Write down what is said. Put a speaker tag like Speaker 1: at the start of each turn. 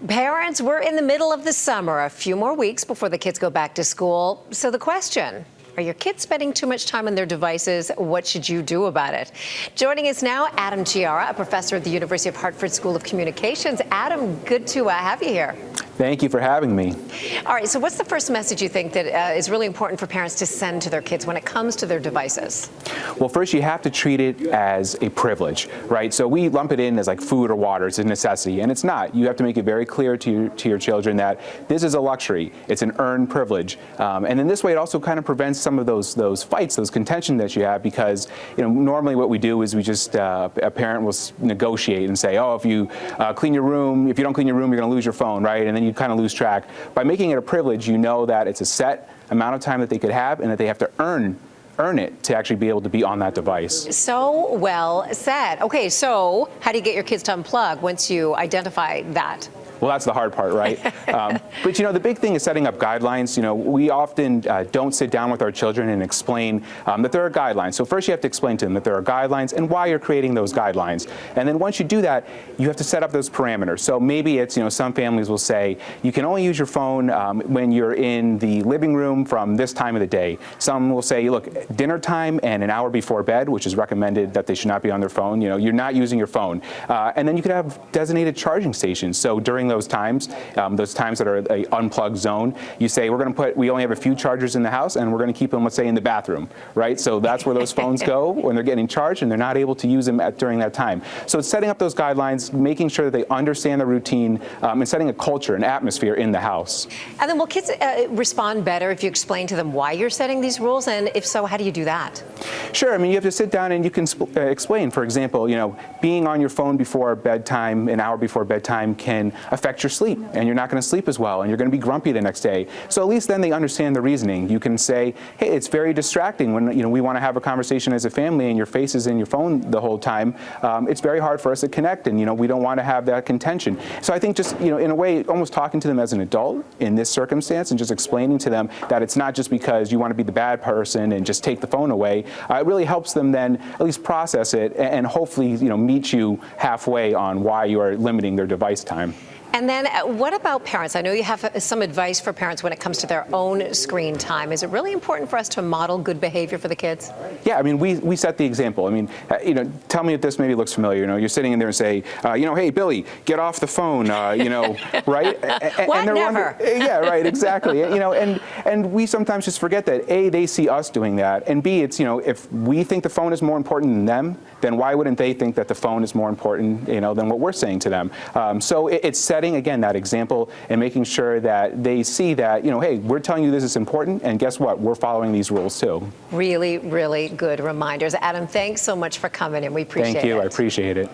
Speaker 1: Parents, we're in the middle of the summer, a few more weeks before the kids go back to school. So the question, are your kids spending too much time on their devices? What should you do about it? Joining us now, Adam Chiara, a professor at the University of Hartford School of Communications. Adam, good to have you here.
Speaker 2: Thank you for having me.
Speaker 1: All right, so what's the first message you think that is really important for parents to send to their kids when it comes to their devices?
Speaker 2: Well, first you have to treat it as a privilege, right? So we lump it in as like food or water, it's a necessity, and it's not. You have to make it very clear to your children that this is a luxury, it's an earned privilege. And in this way it also kind of prevents some of those fights, those contention that you have, because normally what we do is we just, a parent will negotiate and say, oh, if you clean your room, if you don't clean your room, you're gonna lose your phone, right? And then you kind of lose track. By making it a privilege, you know that it's a set amount of time that they could have and that they have to earn it to actually be able to be on that device.
Speaker 1: So well said. Okay, so how do you get your kids to unplug once you identify that?
Speaker 2: Well, that's the hard part, right? But the big thing is setting up guidelines. We often don't sit down with our children and explain that there are guidelines. So first you have to explain to them that there are guidelines and why you're creating those guidelines. And then once you do that, you have to set up those parameters. So maybe it's, some families will say, you can only use your phone when you're in the living room from this time of the day. Some will say, look, dinner time and an hour before bed, which is recommended that they should not be on their phone. You're not using your phone. And then you could have designated charging stations. So during those times that are an unplugged zone, you say we only have a few chargers in the house and we're going to keep them, let's say, in the bathroom, right? So that's where those phones go when they're getting charged and they're not able to use them during that time. So it's setting up those guidelines, making sure that they understand the routine, and setting a culture, an atmosphere in the house.
Speaker 1: And then will kids respond better if you explain to them why you're setting these rules? And if so, how do you do that?
Speaker 2: Sure. You have to sit down and you can explain. For example, being on your phone before bedtime, an hour before bedtime, can affect your sleep, and you're not going to sleep as well, and you're going to be grumpy the next day. So at least then they understand the reasoning. You can say, hey, it's very distracting when we want to have a conversation as a family and your face is in your phone the whole time. It's very hard for us to connect, and we don't want to have that contention. So I think just in a way, almost talking to them as an adult in this circumstance and just explaining to them that it's not just because you want to be the bad person and just take the phone away. It really helps them then at least process it and hopefully meet you halfway on why you are limiting their device time.
Speaker 1: And then what about parents? I know you have some advice for parents when it comes to their own screen time. Is it really important for us to model good behavior for the kids?
Speaker 2: Yeah, we set the example. Tell me if this maybe looks familiar. You're sitting in there and say, hey, Billy, get off the phone, right?
Speaker 1: What? Never.
Speaker 2: Yeah, right, exactly. And we sometimes just forget that, A, they see us doing that, and B, it's, if we think the phone is more important than them, then why wouldn't they think that the phone is more important, than what we're saying to them? So it's setting, again, that example and making sure that they see that, hey, we're telling you this is important, and guess what? We're following these rules too.
Speaker 1: Really, really good reminders. Adam, thanks so much for coming in. We appreciate it.
Speaker 2: Thank you. I appreciate it.